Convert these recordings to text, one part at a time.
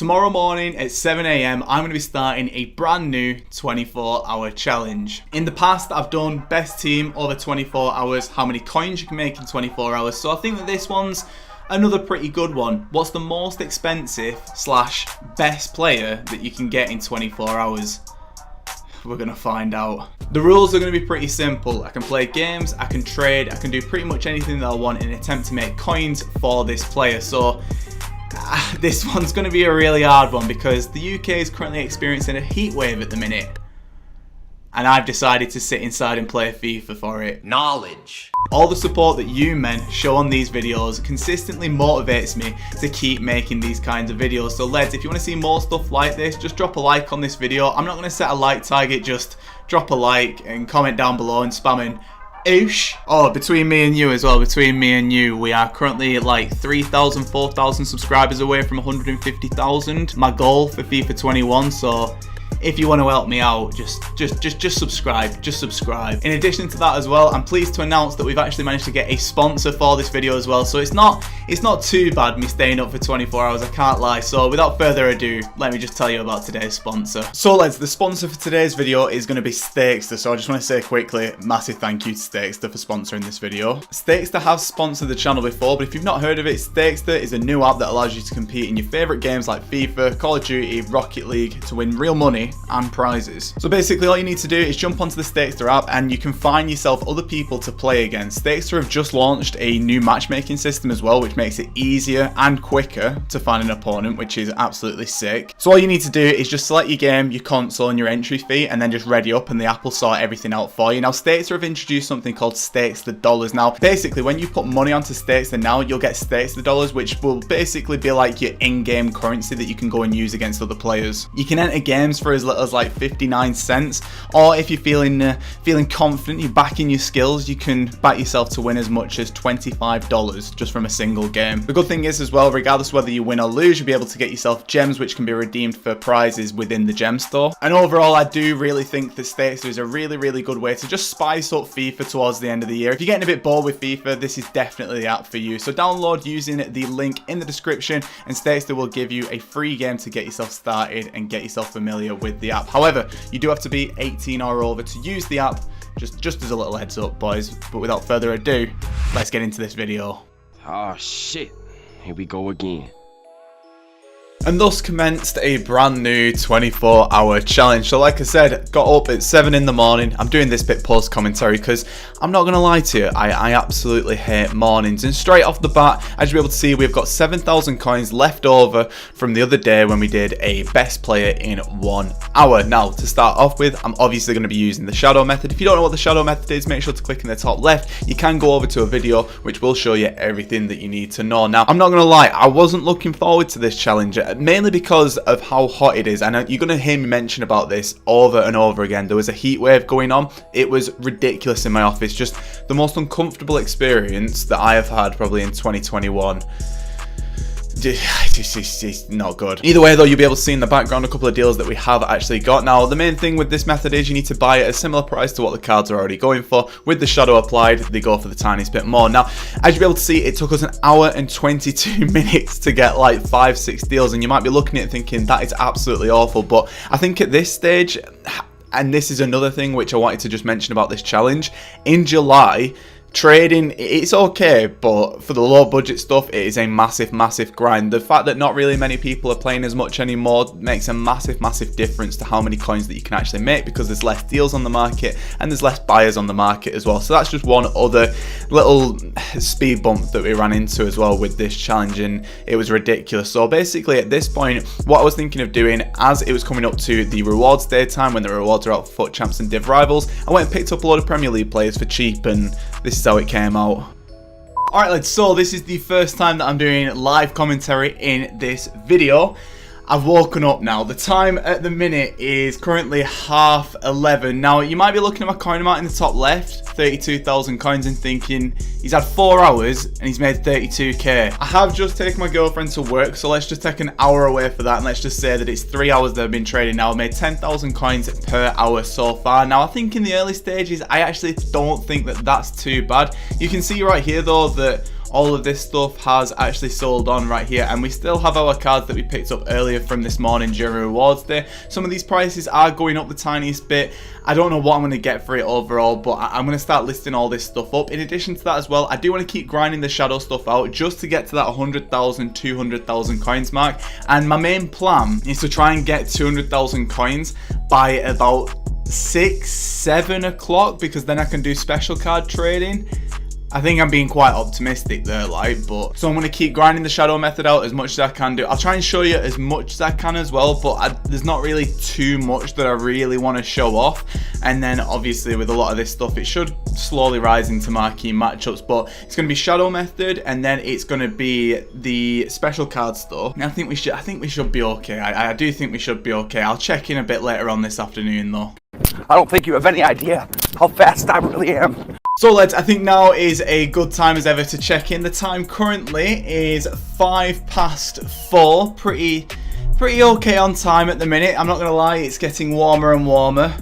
Tomorrow morning at 7 AM, I'm going to be starting a brand new 24-hour challenge. In the past, I've done best team over 24 hours, how many coins you can make in 24 hours. So I think that this one's another pretty good one. What's the most expensive / best player that you can get in 24 hours? We're going to find out. The rules are going to be pretty simple. I can play games, I can trade, I can do pretty much anything that I want in an attempt to make coins for this player. So this one's going to be a really hard one because the UK is currently experiencing a heat wave at the minute. And I've decided to sit inside and play FIFA for it. Knowledge. All the support that you men show on these videos consistently motivates me to keep making these kinds of videos. So lads, if you want to see more stuff like this, just drop a like on this video. I'm not going to set a like target, just drop a like and comment down below and spamming Oosh. Oh, between me and you as well, between me and you, we are currently like 3,000, 4,000 subscribers away from 150,000. My goal for FIFA 21, so if you want to help me out, just subscribe. In addition to that as well, I'm pleased to announce that we've actually managed to get a sponsor for this video as well. So it's not too bad me staying up for 24 hours, I can't lie. So without further ado, let me just tell you about today's sponsor. So lads, the sponsor for today's video is going to be Stakester. So I just want to say quickly, massive thank you to Stakester for sponsoring this video. Stakester have sponsored the channel before, but if you've not heard of it, Stakester is a new app that allows you to compete in your favourite games like FIFA, Call of Duty, Rocket League to win real money and prizes. So basically all you need to do is jump onto the Stakester app and you can find yourself other people to play against. Stakester have just launched a new matchmaking system as well, which makes it easier and quicker to find an opponent, which is absolutely sick. So all you need to do is just select your game, your console and your entry fee, and then just ready up and the app will sort everything out for you. Now Stakester have introduced something called Stakes the Dollars. Now basically when you put money onto Stakester now, you'll get Stakes the Dollars, which will basically be like your in-game currency that you can go and use against other players. You can enter games for as little as like 59 cents, or if you're feeling confident, you're backing your skills, you can back yourself to win as much as $25 just from a single game. The good thing is as well, regardless of whether you win or lose, you'll be able to get yourself gems which can be redeemed for prizes within the gem store. And overall, I do really think that Stakester is a really good way to just spice up FIFA towards the end of the year. If you're getting a bit bored with FIFA, this is definitely the app for you. So download using the link in the description and Stakester will give you a free game to get yourself started and get yourself familiar with the app. However, you do have to be 18 or over to use the app, just as a little heads up, boys. But without further ado, let's get into this video. Oh shit, here we go again. And thus commenced a brand new 24-hour challenge. So like I said, got up at 7 in the morning. I'm doing this bit post commentary because I'm not going to lie to you, I absolutely hate mornings. And straight off the bat, as you'll be able to see, we've got 7,000 coins left over from the other day when we did a best player in 1 hour. Now, to start off with, I'm obviously going to be using the shadow method. If you don't know what the shadow method is, make sure to click in the top left. You can go over to a video which will show you everything that you need to know. Now, I'm not going to lie, I wasn't looking forward to this challenge, mainly because of how hot it is. And you're going to hear me mention about this over and over again. There was a heat wave going on. It was ridiculous in my office. Just the most uncomfortable experience that I have had probably in 2021. It's not good. Either way though, you'll be able to see in the background a couple of deals that we have actually got. Now the main thing with this method is you need to buy it at a similar price to what the cards are already going for. With the shadow applied, they go for the tiniest bit more. Now as you'll be able to see, it took us 1 hour and 22 minutes to get like 5-6 deals, and you might be looking at it thinking that is absolutely awful. But I think at this stage, and this is another thing which I wanted to just mention about this challenge, in July, trading, it's okay, but for the low budget stuff, it is a massive grind. The fact that not really many people are playing as much anymore makes a massive difference to how many coins that you can actually make, because there's less deals on the market and there's less buyers on the market as well. So that's just one other little speed bump that we ran into as well with this challenge, and it was ridiculous. So basically at this point, what I was thinking of doing, as it was coming up to the rewards day time when the rewards are out for FUT Champs and Div Rivals, I went and picked up a load of Premier League players for cheap, and this is how it came out. Alright lads, so this is the first time that I'm doing live commentary in this video. I've woken up now. The time at the minute is currently 11:30. Now, you might be looking at my coin amount in the top left, 32,000 coins, and thinking he's had 4 hours and he's made 32k. I have just taken my girlfriend to work, so let's just take an hour away for that, and let's just say that it's 3 hours that I've been trading now. I've made 10,000 coins per hour so far. Now, I think in the early stages, I actually don't think that that's too bad. You can see right here, though, that all of this stuff has actually sold on right here, and we still have our cards that we picked up earlier from this morning during rewards day. Some of these prices are going up the tiniest bit. I don't know what I'm going to get for it overall, but I'm going to start listing all this stuff up. In addition to that as well, I do want to keep grinding the shadow stuff out just to get to that 100,000, 200,000 coins mark. And my main plan is to try and get 200,000 coins by about 6, 7 o'clock, because then I can do special card trading. I think I'm being quite optimistic there, like, but so I'm going to keep grinding the shadow method out as much as I can do. I'll try and show you as much as I can as well, but there's not really too much that I really want to show off. And then obviously with a lot of this stuff, it should slowly rise into marquee matchups, but it's going to be shadow method, and then it's going to be the special card stuff. And I think we should be okay. I do think we should be okay. I'll check in a bit later on this afternoon though. I don't think you have any idea how fast I really am. So lads, I think now is a good time as ever to check in. The time currently is 4:05. Pretty okay on time at the minute. I'm not going to lie, it's getting warmer and warmer.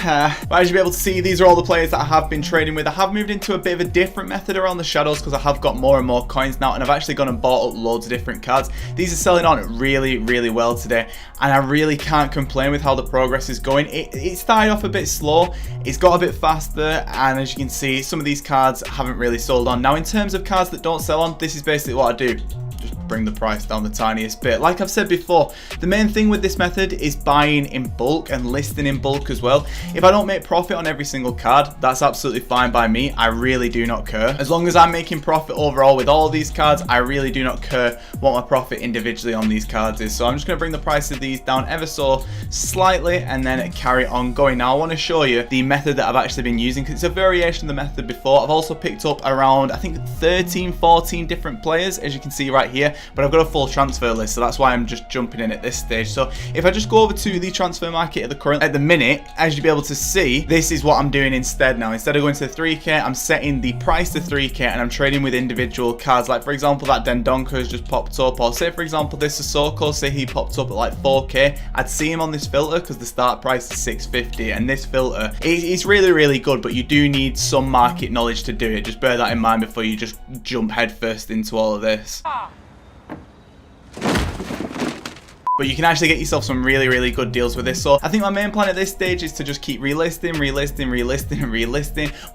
But as you'll be able to see, these are all the players that I have been trading with. I have moved into a bit of a different method around the shadows because I have got more and more coins now, and I've actually gone and bought up loads of different cards. These are selling on really well today, and I really can't complain with how the progress is going. It started off a bit slow, it's got a bit faster, and as you can see, some of these cards haven't really sold on. Now in terms of cards that don't sell on, this is basically what I do. Bring the price down the tiniest bit. Like I've said before, the main thing with this method is buying in bulk and listing in bulk as well. If I don't make profit on every single card, that's absolutely fine by me. I really do not care. As long as I'm making profit overall with all these cards, I really do not care what my profit individually on these cards is. So I'm just going to bring the price of these down ever so slightly and then carry on going. Now I want to show you the method that I've actually been using because it's a variation of the method before. I've also picked up around, I think, 13, 14 different players, as you can see right here. But I've got a full transfer list, so that's why I'm just jumping in at this stage. So if I just go over to the transfer market at the minute, as you'll be able to see, this is what I'm doing instead now. Instead of going to 3k, I'm setting the price to 3k and I'm trading with individual cards. Like for example, that Dendonka has just popped up, or say for example this Sissoko, say he popped up at like 4k. I'd see him on this filter because the start price is 650, and this filter it's really good, but you do need some market knowledge to do it. Just bear that in mind before you just jump headfirst into all of this. But you can actually get yourself some really good deals with this. So I think my main plan at this stage is to just keep relisting.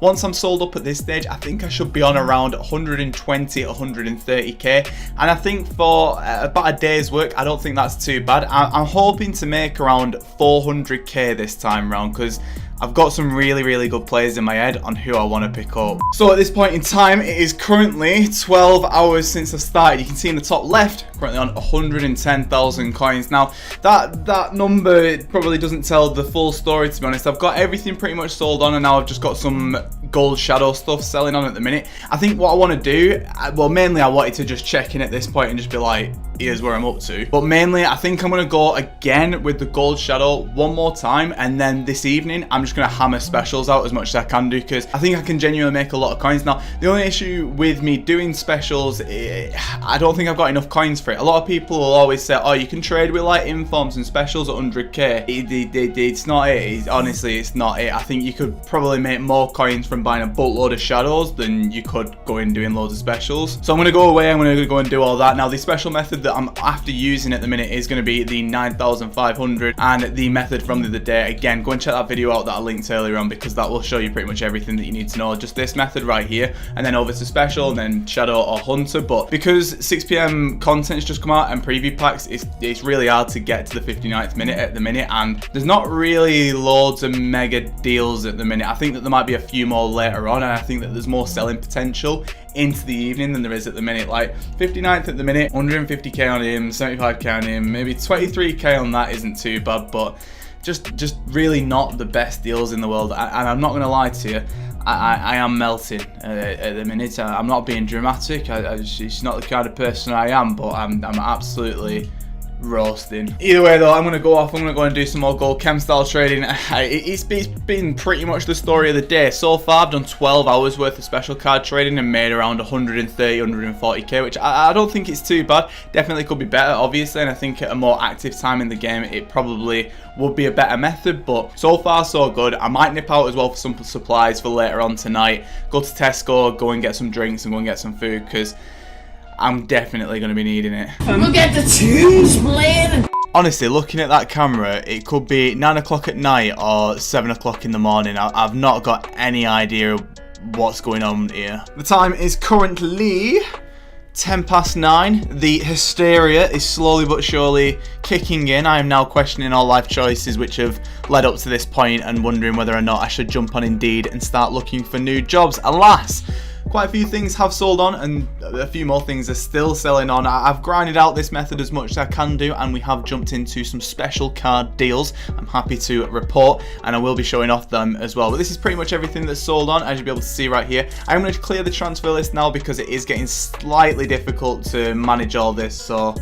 Once I'm sold up at this stage, I think I should be on around 120, 130k. And I think for about a day's work, I don't think that's too bad. I'm hoping to make around 400k this time round because I've got some really good players in my head on who I want to pick up. So at this point in time, it is currently 12 hours since I started. You can see in the top left, currently on 110,000 coins. Now, that number probably doesn't tell the full story, to be honest. I've got everything pretty much sold on, and now I've just got some gold shadow stuff selling on at the minute. I think what I want to do, well, mainly I wanted to just check in at this point and just be like, here's where I'm up to. But mainly, I think I'm going to go again with the gold shadow one more time, and then this evening, I'm just going to hammer specials out as much as I can do, because I think I can genuinely make a lot of coins. Now, the only issue with me doing specials, I don't think I've got enough coins for it. A lot of people will always say, oh, you can trade with like informs and specials at 100k. It's not it. Honestly, it's not it. I think you could probably make more coins from buying a boatload of shadows than you could going doing loads of specials. So I'm going to go away. I'm going to go and do all that. Now, the special method that I'm after using at the minute is going to be the 9,500, and the method from the other day. Again, go and check that video out that I linked earlier on, because that will show you pretty much everything that you need to know. Just this method right here, and then over to special, and then shadow or hunter. But because 6 PM content's just come out and preview packs, it's really hard to get to the 59th minute at the minute, and there's not really loads of mega deals at the minute. I think that there might be a few more later on, and I think that there's more selling potential into the evening than there is at the minute. Like 59th at the minute, 150k on him, 75k on him, maybe 23k on that isn't too bad, but just really not the best deals in the world. And I'm not going to lie to you, I am melting at the minute. I'm not being dramatic. It's not the kind of person I am, but I'm absolutely roasting. Either way though, I'm going to go off. I'm going to go and do some more gold chem style trading. It's been pretty much the story of the day. So far I've done 12 hours worth of special card trading and made around 130, 140k, which I don't think it's too bad. Definitely could be better, obviously, and I think at a more active time in the game it probably would be a better method, but so far so good. I might nip out as well for some supplies for later on tonight. Go to Tesco, go and get some drinks and go and get some food, because I'm definitely going to be needing it. Look at the tunes playing. Honestly, looking at that camera, it could be 9 o'clock at night or 7 o'clock in the morning. I've not got any idea what's going on here. The time is currently 9:10. The hysteria is slowly but surely kicking in. I am now questioning all life choices which have led up to this point and wondering whether or not I should jump on Indeed and start looking for new jobs. Alas, quite a few things have sold on and a few more things are still selling on. I've grinded out this method as much as I can do, and we have jumped into some special card deals. I'm happy to report, and I will be showing off them as well. But this is pretty much everything that's sold on, as you'll be able to see right here. I'm going to clear the transfer list now because it is getting slightly difficult to manage all this, so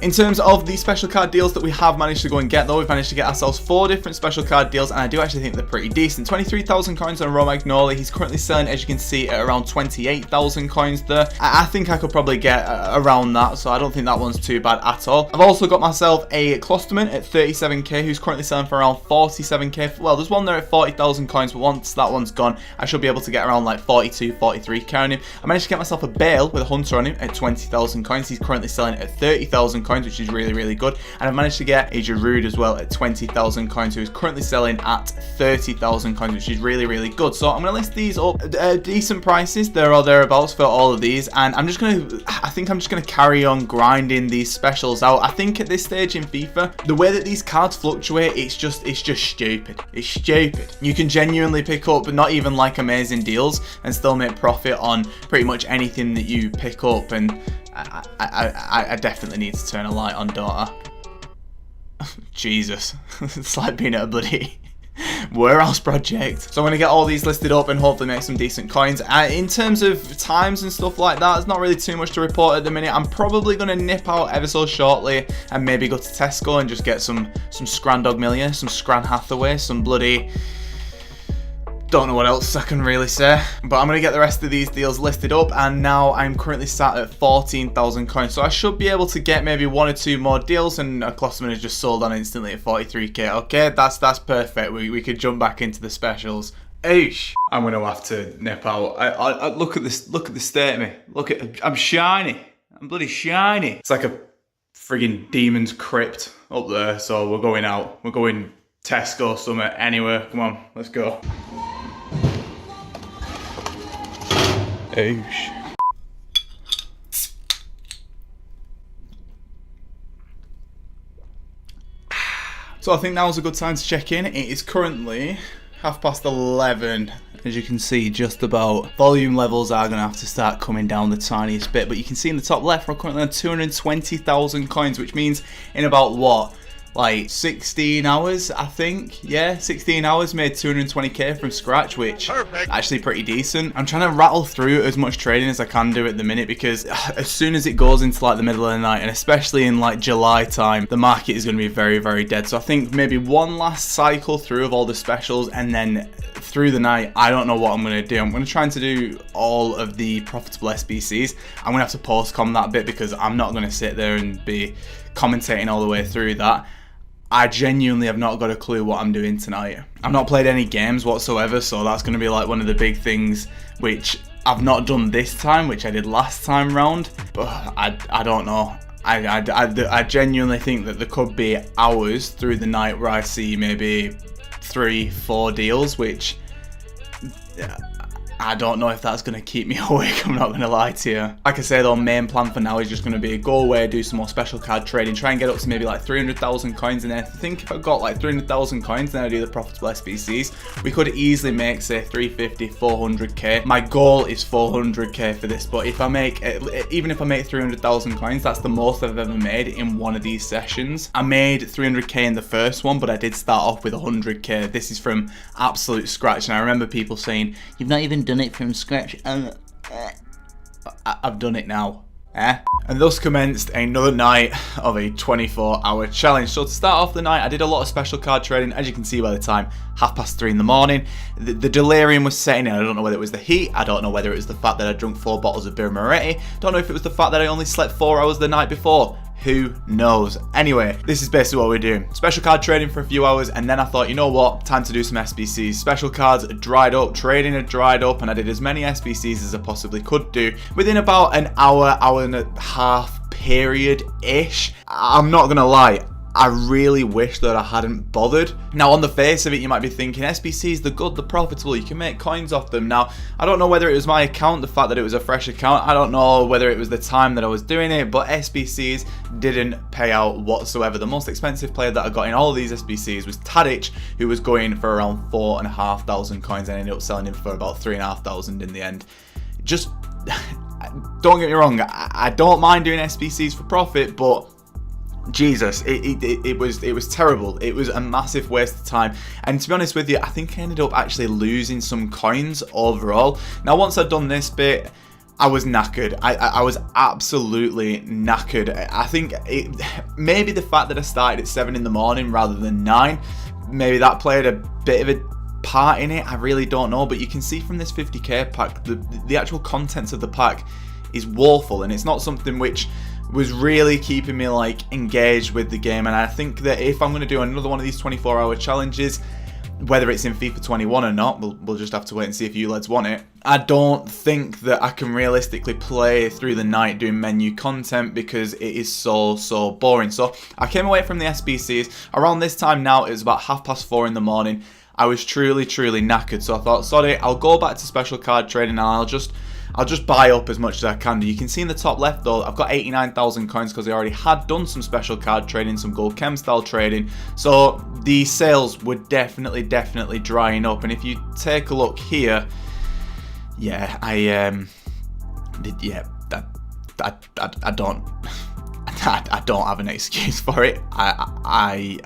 in terms of the special card deals that we have managed to go and get, though, we've managed to get ourselves 4 different special card deals, and I do actually think they're pretty decent. 23,000 coins on Romagnolia. He's currently selling, as you can see, at around 28,000 coins there. I think I could probably get around that, so I don't think that one's too bad at all. I've also got myself a Klosterman at 37k, who's currently selling for around 47k. Well, there's one there at 40,000 coins, but once that one's gone, I should be able to get around like 42, 43k on him. I managed to get myself a Bale with a Hunter on him at 20,000 coins. He's currently selling at 30,000 coins, which is really good. And I've managed to get a Giroud as well at 20,000 coins, who is currently selling at 30,000 coins, which is really good. So I'm going to list these up at decent prices, there or thereabouts, for all of these, and I think I'm just going to carry on grinding these specials out. I think at this stage in FIFA, the way that these cards fluctuate, it's just stupid. It's stupid. You can genuinely pick up not even like amazing deals and still make profit on pretty much anything that you pick up, and I definitely need to turn a light on, don't I? Jesus. It's like being at a bloody warehouse project. So I'm going to get all these listed up and hopefully make some decent coins. In terms of times and stuff like that, there's not really too much to report at the minute. I'm probably going to nip out ever so shortly and maybe go to Tesco and just get some Scrandog Million, some Scran Hathaway, some bloody... don't know what else I can really say, but I'm going to get the rest of these deals listed up, and now I'm currently sat at 14,000 coins, so I should be able to get maybe 1 or 2 more deals, and a Klosterman has just sold on instantly at 43k. Okay, that's perfect. We could jump back into the specials. Oosh. I'm going to have to nip out. I look at this. Look at the state of me. Look at, I'm shiny. I'm bloody shiny. It's like a friggin' demon's crypt up there, so we're going out. We're going Tesco, Summit, anywhere. Come on, let's go. Oosh. So I think now's a good time to check in. It is currently 11:30. As you can see, just about. Volume levels are going to have to start coming down the tiniest bit, but you can see in the top left we're currently on 220,000 coins, which means in about what? Like 16 hours, I think. Yeah, 16 hours made 220k from scratch, which actually pretty decent. I'm trying to rattle through as much trading as I can do at the minute, because as soon as it goes into like the middle of the night, and especially in like July time, the market is going to be very dead. So I think maybe one last cycle through of all the specials, and then through the night, I don't know what I'm going to do. I'm going to try to do all of the profitable SBCs. I'm going to have to post-com that bit, because I'm not going to sit there and be commentating all the way through that. I genuinely have not got a clue what I'm doing tonight. I've not played any games whatsoever, so that's going to be like one of the big things which I've not done this time, which I did last time round. But I don't know. I genuinely think that there could be hours through the night where I see maybe 3-4 deals, which I don't know if that's going to keep me awake, I'm not going to lie to you. Like I say though, main plan for now is just going to be go away, do some more special card trading, try and get up to maybe like 300,000 coins, and then I think if I got like 300,000 coins, then I do the profitable SBCs, we could easily make say 350, 400k. My goal is 400k for this, but if I make, even if I make 300,000 coins, that's the most I've ever made in one of these sessions. I made 300k in the first one, but I did start off with 100k. This is from absolute scratch, and I remember people saying, you've not even done it from scratch. I've done it now. And thus commenced another night of a 24-hour challenge. So to start off the night, I did a lot of special card trading. As you can see by the time, 3:30 in the morning. The delirium was setting in. I don't know whether it was the heat. I don't know whether it was the fact that I drunk 4 bottles of beer Moretti. Don't know if it was the fact that I only slept 4 hours the night before. Who knows? Anyway, this is basically what we're doing. Special card trading for a few hours, and then I thought, you know what? Time to do some SBCs. Special cards had dried up, trading had dried up, and I did as many SBCs as I possibly could do within about an hour, hour and a half period-ish. I'm not gonna lie, I really wish that I hadn't bothered. Now, on the face of it, you might be thinking, SBCs, they're good, they're profitable, you can make coins off them. Now, I don't know whether it was my account, the fact that it was a fresh account, I don't know whether it was the time that I was doing it, but SBCs didn't pay out whatsoever. The most expensive player that I got in all of these SBCs was Tadic, who was going for around 4,500 coins, and I ended up selling him for about 3,500 in the end. Just, don't get me wrong, I don't mind doing SBCs for profit, but Jesus, it was terrible. It was a massive waste of time. And to be honest with you, I think I ended up actually losing some coins overall. Now, once I'd done this bit, I was knackered. I was absolutely knackered. I think maybe the fact that I started at 7 in the morning rather than 9, maybe that played a bit of a part in it. I really don't know. But you can see from this 50k pack, the actual contents of the pack is woeful, and it's not something which was really keeping me like engaged with the game. And I think that if I'm going to do another one of these 24-hour challenges, whether it's in FIFA 21 or not, we'll just have to wait and see if you lads want it. I don't think that I can realistically play through the night doing menu content because it is so boring. So I came away from the SBCs around this time. Now it was about 4:30 in the morning. I was truly knackered, so I thought, sorry, I'll go back to special card trading and I'll just buy up as much as I can do. You can see in the top left though, I've got 89,000 coins because I already had done some special card trading, some gold chem style trading. So the sales were definitely drying up. And if you take a look here, yeah, I don't have an excuse for it. I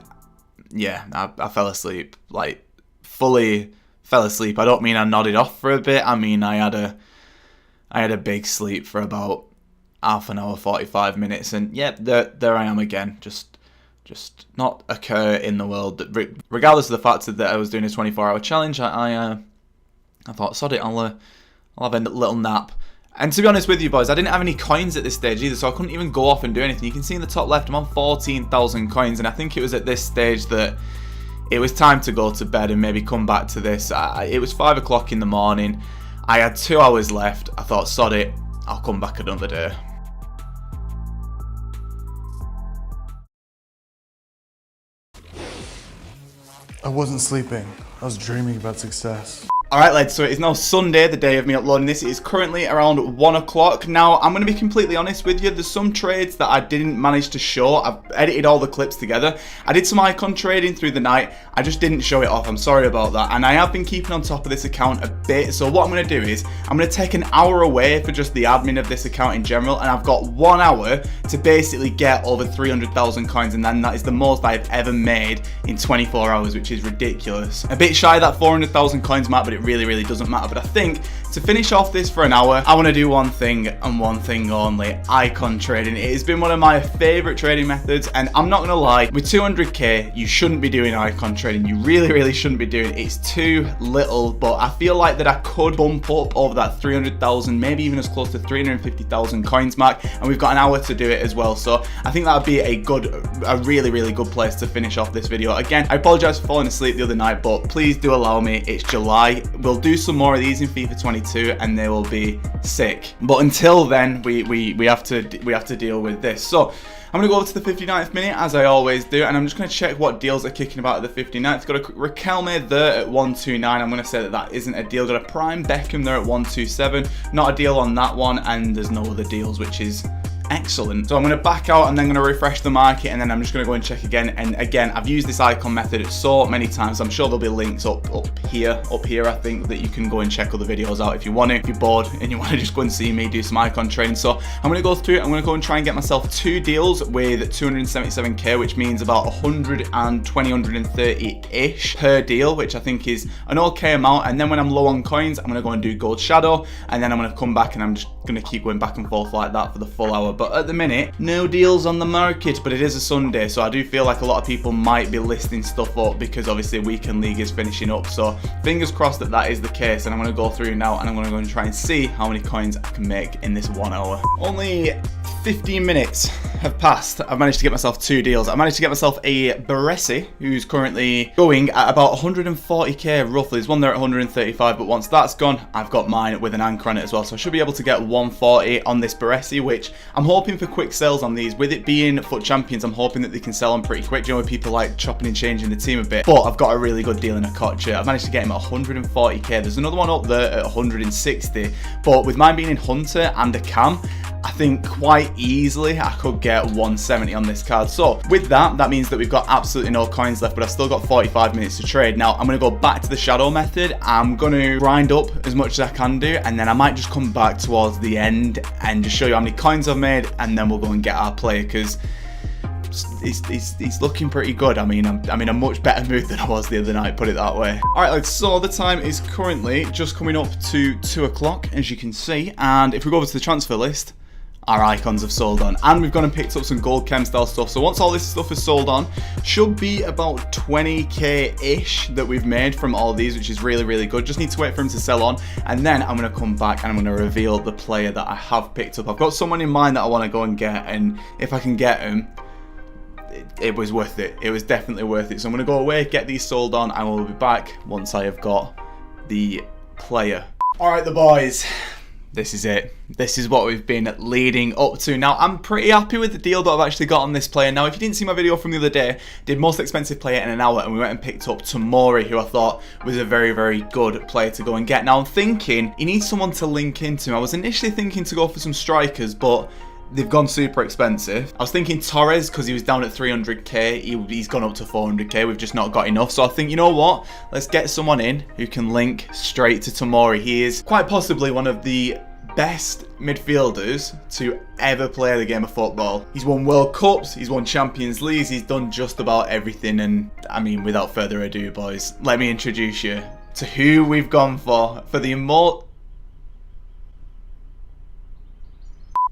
fell asleep, like fully fell asleep. I don't mean I nodded off for a bit. I mean I had a big sleep for about half an hour, 45 minutes, and yeah, there I am again, just not a care in the world. Regardless of the fact that I was doing a 24-hour challenge, I thought, sod it, I'll have a little nap. And to be honest with you boys, I didn't have any coins at this stage either, so I couldn't even go off and do anything. You can see in the top left, I'm on 14,000 coins, and I think it was at this stage that it was time to go to bed and maybe come back to this. It was 5 o'clock in the morning. I had 2 hours left. I thought, sod it, I'll come back another day. I wasn't sleeping. I was dreaming about success. Alright lads, so it is now Sunday, the day of me uploading this. It is currently around 1 o'clock. Now, I'm going to be completely honest with you. There's some trades that I didn't manage to show. I've edited all the clips together. I did some icon trading through the night. I just didn't show it off. I'm sorry about that. And I have been keeping on top of this account a bit. So what I'm going to do is, I'm going to take an hour away for just the admin of this account in general. And I've got 1 hour to basically get over 300,000 coins. And then that is the most I've ever made in 24 hours, which is ridiculous. A bit shy of that 400,000 coins mark, but it really doesn't matter. But I think to finish off this for an hour, I want to do one thing and one thing only: icon trading. It has been one of my favorite trading methods, and I'm not gonna lie, with 200k you shouldn't be doing icon trading. You really shouldn't be doing it. It's too little, but I feel like that I could bump up over that 300,000, maybe even as close to 350,000 coins mark, and we've got an hour to do it as well. So I think that would be a really good place to finish off this video. Again, I apologize for falling asleep the other night, but please do allow me. It's July. We'll do some more of these in FIFA 22 and they will be sick. But until then, we have to deal with this. So I'm going to go over to the 59th minute as I always do, and I'm just going to check what deals are kicking about at the 59th. Got a Riquelme there at 129. I'm going to say that isn't a deal. Got a Prime Beckham there at 127. Not a deal on that one, and there's no other deals, which is Excellent. So I'm going to back out and then going to refresh the market, and then I'm just going to go and check again. And again, I've used this icon method so many times. I'm sure there'll be links up here, I think, that you can go and check other videos out if you want to. If you're bored and you want to just go and see me do some icon training. So I'm going to go through it. I'm going to go and try and get myself 2 deals with 277k, which means about 120, 130-ish per deal, which I think is an okay amount. And then when I'm low on coins, I'm going to go and do gold shadow, and then I'm going to come back and I'm just going to keep going back and forth like that for the full hour. But at the minute, no deals on the market, but it is a Sunday, so I do feel like a lot of people might be listing stuff up because obviously Weekend League is finishing up. So fingers crossed that that is the case, and I'm going to go through now and I'm going to go and try and see how many coins I can make in this 1 hour. Only 15 minutes have passed. I've managed to get myself 2 deals. I managed to get myself a Baresi, who's currently going at about 140k roughly. There's one there at 135, but once that's gone, I've got mine with an anchor on it as well. So I should be able to get 140 on this Baresi, which I'm hoping for quick sales on these. With it being FUT Champions, I'm hoping that they can sell them pretty quick. Do you know, with people like chopping and changing the team a bit. But I've got a really good deal in a Kocha. I've managed to get him at 140k. There's another one up there at 160, but with mine being in Hunter and a Cam, I think quite easily I could get 170 on this card. So with that, that means that we've got absolutely no coins left, but I've still got 45 minutes to trade. Now I'm going to go back to the shadow method. I'm going to grind up as much as I can do, and then I might just come back towards the end and just show you how many coins I've made, and then we'll go and get our player, because he's looking pretty good. I mean, I'm in a much better mood than I was the other night, put it that way. Alright, lads, so the time is currently just coming up to 2 o'clock, as you can see, and if we go over to the transfer list, our icons have sold on, and we've gone and picked up some gold chem style stuff. So once all this stuff is sold on, should be about 20k ish that we've made from all these, which is really good. Just need to wait for him to sell on, and then I'm going to come back and I'm going to reveal the player that I have picked up. I've got someone in mind that I want to go and get, and if I can get him, it was worth it. It was definitely worth it. So I'm going to go away, get these sold on, and we'll be back once I have got the player. Alright, the boys. This is it. This is what we've been leading up to. Now, I'm pretty happy with the deal that I've actually got on this player. Now, if you didn't see my video from the other day, did most expensive player in an hour, and we went and picked up Tomori, who I thought was a very good player to go and get. Now, I'm thinking he needs someone to link into. I was initially thinking to go for some strikers, but they've gone super expensive. I was thinking Torres, because he was down at 300k. He's gone up to 400k. We've just not got enough. So I think, you know what? Let's get someone in who can link straight to Tomori. He is quite possibly one of the best midfielders to ever play the game of football. He's won World Cups, he's won Champions Leagues, he's done just about everything. And I mean, without further ado, boys, let me introduce you to who we've gone for the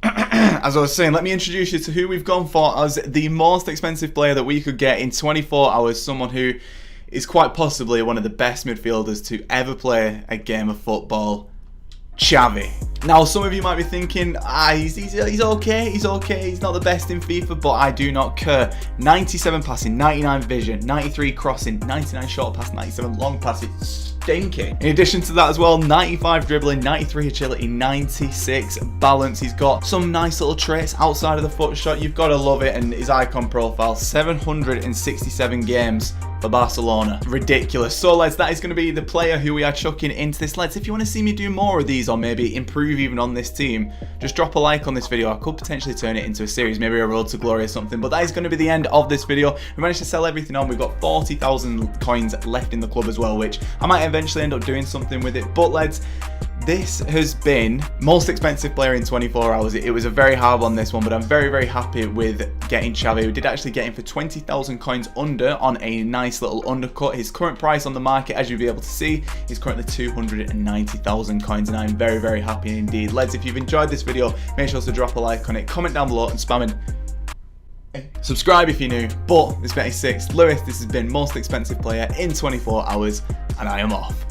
as I was saying, let me introduce you to who we've gone for as the most expensive player that we could get in 24 hours. Someone who is quite possibly one of the best midfielders to ever play a game of football. Xavi. Now, some of you might be thinking, he's okay, he's not the best in FIFA, but I do not care. 97 passing, 99 vision, 93 crossing, 99 short pass, 97 long pass. It's stinking. In addition to that as well, 95 dribbling, 93 agility, 96 balance. He's got some nice little traits outside of the foot shot. You've got to love it. And his icon profile, 767 games for Barcelona. Ridiculous. So, lads, that is going to be the player who we are chucking into this. Lads, if you want to see me do more of these, or maybe improve even on this team, just drop a like on this video. I could potentially turn it into a series, maybe a Road to Glory or something. But that is going to be the end of this video. We managed to sell everything on. We've got 40,000 coins left in the club as well, which I might eventually end up doing something with it. But, lads, this has been most expensive player in 24 hours. It was a very hard one, this one, but I'm very happy with getting Xavi. We did actually get him for 20,000 coins under on a nice little undercut. His current price on the market, as you'll be able to see, is currently 290,000 coins, and I'm very happy indeed. Lads, if you've enjoyed this video, make sure to drop a like on it, comment down below, and spam in. Subscribe if you're new. But this has been 6 Lewis. This has been most expensive player in 24 hours, and I am off.